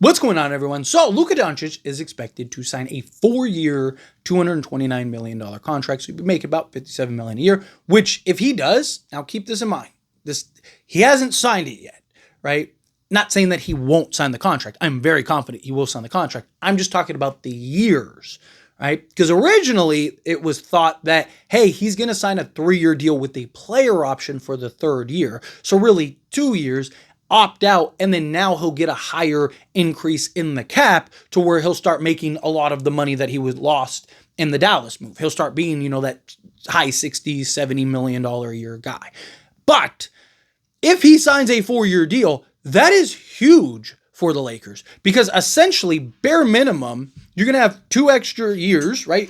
What's going on, everyone? So, Luka Doncic is expected to sign a 4-year, $229 million contract. So, he'd be making about $57 million a year, which if he does, now keep this in mind, he hasn't signed it yet, right? Not saying that he won't sign the contract. I'm very confident he will sign the contract. I'm just talking about the years, right? Because originally it was thought that, hey, he's going to sign a 3-year deal with a player option for the 3rd year. So really 2 years, opt out, and then now he'll get a higher increase in the cap to where he'll start making a lot of the money that he was lost in the Dallas move. He'll start being, that high 60s, $70 million a year guy. But if he signs a 4-year deal, that is huge for the Lakers because essentially, bare minimum, you're going to have 2 extra years, right?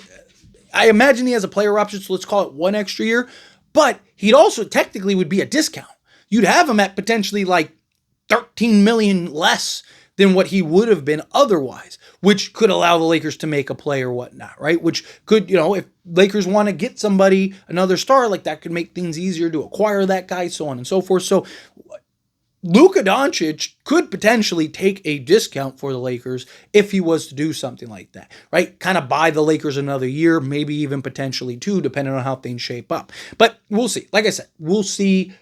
I imagine he has a player option, so let's call it 1 extra year, but he'd also technically would be a discount. You'd have him at potentially like 13 million less than what he would have been otherwise, which could allow the Lakers to make a play or whatnot, right? Which could, if Lakers want to get somebody, another star, like that could make things easier to acquire that guy, so on and so forth. So Luka Doncic could potentially take a discount for the Lakers if he was to do something like that, right? Kind of buy the Lakers another year, maybe even potentially 2, depending on how things shape up. But we'll see. Like I said, we'll see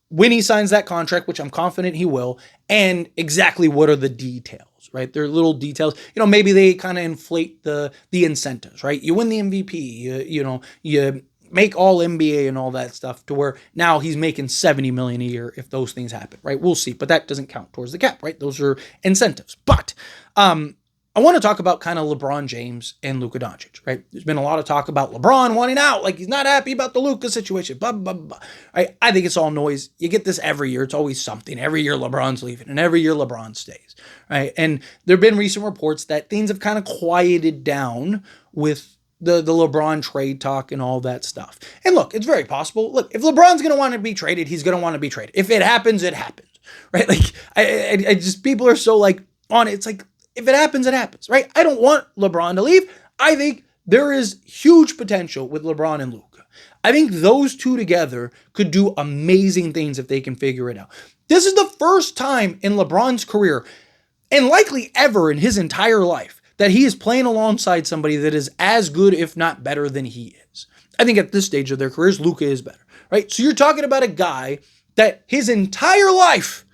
when he signs that contract, which I'm confident he will, and exactly what are the details, right? There are little details. Maybe they kind of inflate the incentives, right? You win the MVP, you make all NBA and all that stuff to where now he's making $70 million a year if those things happen, right? We'll see, but that doesn't count towards the cap, right? Those are incentives. But I want to talk about kind of LeBron James and Luka Doncic, right? There's been a lot of talk about LeBron wanting out, like he's not happy about the Luka situation, blah, blah, blah. Right? I think it's all noise. You get this every year. It's always something. Every year LeBron's leaving and every year LeBron stays, right? And there have been recent reports that things have kind of quieted down with the LeBron trade talk and all that stuff. And look, it's very possible. Look, if LeBron's going to want to be traded, he's going to want to be traded. If it happens, it happens, right? Like I just, people are so like on it. It's like, if it happens, it happens, right? I don't want LeBron to leave. I think there is huge potential with LeBron and Luka. I think those two together could do amazing things if they can figure it out. This is the first time in LeBron's career, and likely ever in his entire life, that he is playing alongside somebody that is as good, if not better, than he is. I think at this stage of their careers, Luka is better, right? So you're talking about a guy that his entire life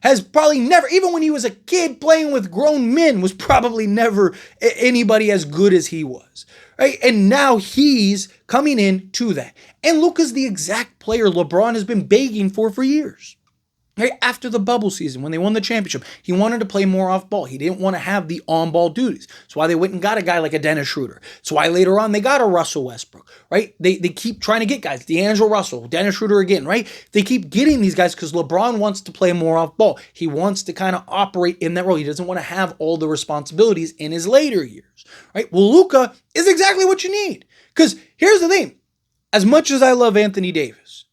has probably never, even when he was a kid playing with grown men, was probably never anybody as good as he was, right? And now he's coming in to that. And Luka's the exact player LeBron has been begging for years. Right? After the bubble season, when they won the championship, he wanted to play more off ball. He didn't want to have the on-ball duties. That's why they went and got a guy like a Dennis Schroeder. That's why later on they got a Russell Westbrook, right? They keep trying to get guys. D'Angelo Russell, Dennis Schroeder again, right? They keep getting these guys because LeBron wants to play more off ball. He wants to kind of operate in that role. He doesn't want to have all the responsibilities in his later years, right? Well, Luka is exactly what you need. Because here's the thing. As much as I love Anthony Davis,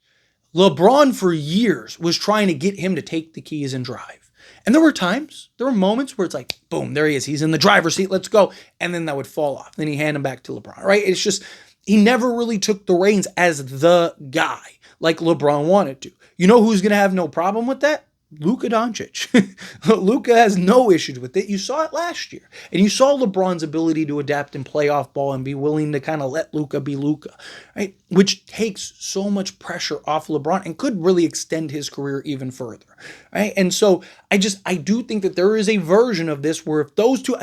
LeBron for years was trying to get him to take the keys and drive. And there were moments where it's like, boom, there he is. He's in the driver's seat. Let's go. And then that would fall off. Then he hand him back to LeBron, right? It's just, he never really took the reins as the guy like LeBron wanted to. You know who's going to have no problem with that? Luka Doncic. Luka has no issues with it. You saw it last year. And you saw LeBron's ability to adapt and play off ball and be willing to kind of let Luka be Luka, right? Which takes so much pressure off LeBron and could really extend his career even further, right? And so I do think that there is a version of this where if those two,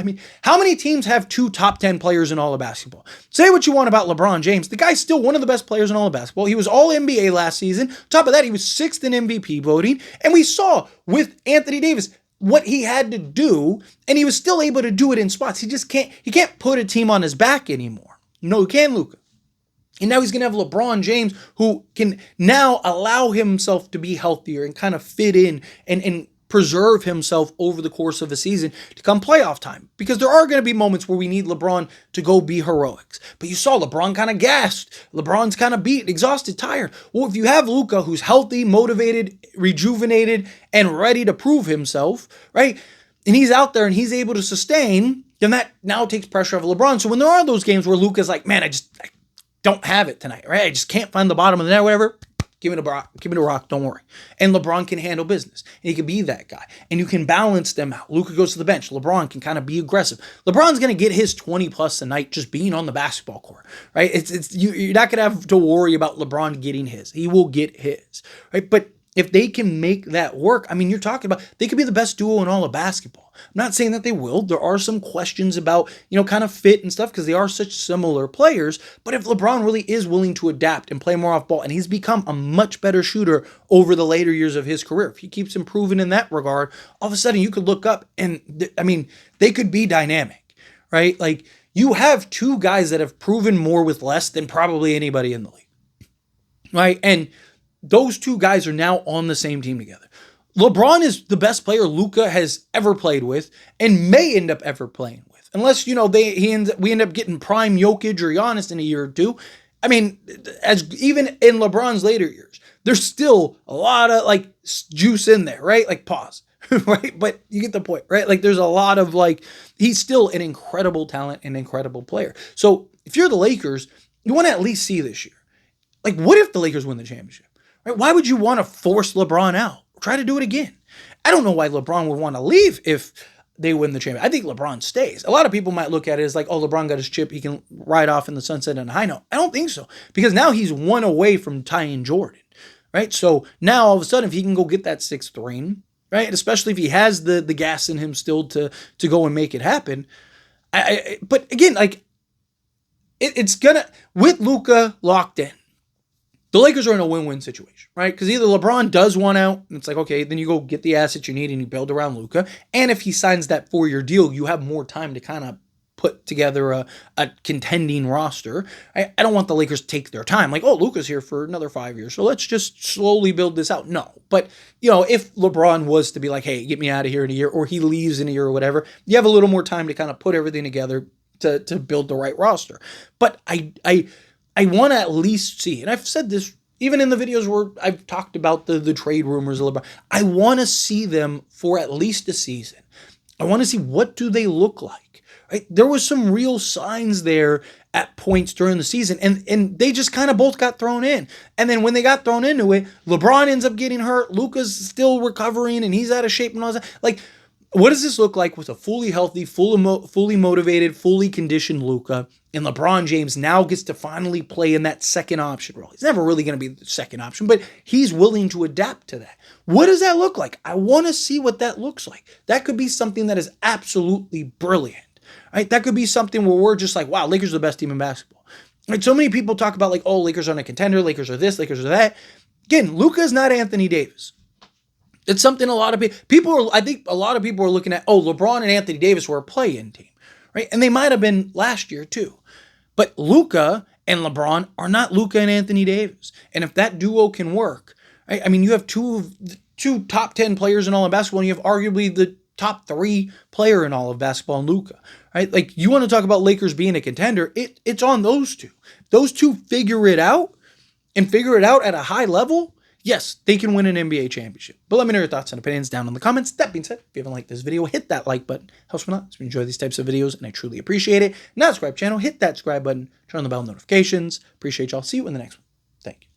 how many teams have 2 top 10 players in all of basketball? Say what you want about LeBron James. The guy's still one of the best players in all of basketball. He was all NBA last season. On top of that, he was 6th in MVP voting. And we saw with Anthony Davis what he had to do, and he was still able to do it in spots. He can't put a team on his back anymore. No, he can, Luka. And now he's going to have LeBron James, who can now allow himself to be healthier and kind of fit in and preserve himself over the course of a season to come playoff time. Because there are going to be moments where we need LeBron to go be heroics. But you saw LeBron kind of gassed. LeBron's kind of beat, exhausted, tired. Well, if you have Luka, who's healthy, motivated, rejuvenated, and ready to prove himself, right? And he's out there and he's able to sustain, then that now takes pressure off LeBron. So when there are those games where Luka's like, man, I don't have it tonight, right? I just can't find the bottom of the net, whatever. Give me to Rock, don't worry. And LeBron can handle business. And he can be that guy. And you can balance them out. Luka goes to the bench. LeBron can kind of be aggressive. LeBron's going to get his 20 plus a night just being on the basketball court, right? You're not going to have to worry about LeBron getting his. He will get his, right? But if they can make that work, I mean, you're talking about, they could be the best duo in all of basketball. I'm not saying that they will. There are some questions about, kind of fit and stuff because they are such similar players. But if LeBron really is willing to adapt and play more off ball, and he's become a much better shooter over the later years of his career, if he keeps improving in that regard, all of a sudden you could look up and, they could be dynamic, right? Like, you have two guys that have proven more with less than probably anybody in the league, right? And those two guys are now on the same team together. LeBron is the best player Luka has ever played with and may end up ever playing with. Unless, we end up getting prime Jokic or Giannis in a year or two. I mean, even in LeBron's later years, there's still a lot of juice in there, right? Like, pause, right? But you get the point, right? Like, there's a lot of he's still an incredible talent and incredible player. So if you're the Lakers, you want to at least see this year. Like, what if the Lakers win the championship? Right? Why would you want to force LeBron out? Try to do it again. I don't know why LeBron would want to leave if they win the championship. I think LeBron stays. A lot of people might look at it as like, oh, LeBron got his chip. He can ride off in the sunset on a high note. I don't think so. Because now he's one away from tying Jordan. Right? So now all of a sudden, if he can go get that sixth ring, right? Especially if he has the gas in him still to go and make it happen. But again, it's gonna, with Luka locked in, the Lakers are in a win-win situation, right? Because either LeBron does want out, and it's like, okay, then you go get the assets you need and you build around Luka. And if he signs that 4-year deal, you have more time to kind of put together a contending roster. I don't want the Lakers to take their time. Like, oh, Luka's here for another 5 years, so let's just slowly build this out. No. But, if LeBron was to be like, hey, get me out of here in a year, or he leaves in a year or whatever, you have a little more time to kind of put everything together to build the right roster. But I want to at least see, and I've said this even in the videos where I've talked about the trade rumors of LeBron, I want to see them for at least a season. I want to see, what do they look like? Right? There was some real signs there at points during the season, and they just kind of both got thrown in. And then when they got thrown into it, LeBron ends up getting hurt, Luka's still recovering, and he's out of shape and all that. Like, what does this look like with a fully healthy, fully motivated, fully conditioned Luka? And LeBron James now gets to finally play in that second option role. He's never really going to be the second option, but he's willing to adapt to that. What does that look like? I want to see what that looks like. That could be something that is absolutely brilliant. Right? That could be something where we're just like, wow, Lakers are the best team in basketball. Right? So many people talk about oh, Lakers aren't a contender, Lakers are this, Lakers are that. Again, Luka is not Anthony Davis. It's something a lot of I think a lot of people are looking at, oh, LeBron and Anthony Davis were a play-in team, right? And they might have been last year too. But Luka and LeBron are not Luka and Anthony Davis. And if that duo can work, right? I mean, you have two top 10 players in all of basketball, and you have arguably the top 3 player in all of basketball in Luka, right? Like, you want to talk about Lakers being a contender, it's on those two. Those two figure it out at a high level. Yes, they can win an NBA championship. But let me know your thoughts and opinions down in the comments. That being said, if you haven't liked this video, hit that like button. Helps me a lot. If you enjoy these types of videos, and I truly appreciate it. Not subscribe channel, hit that subscribe button, turn on the bell notifications. Appreciate y'all. See you in the next one. Thank you.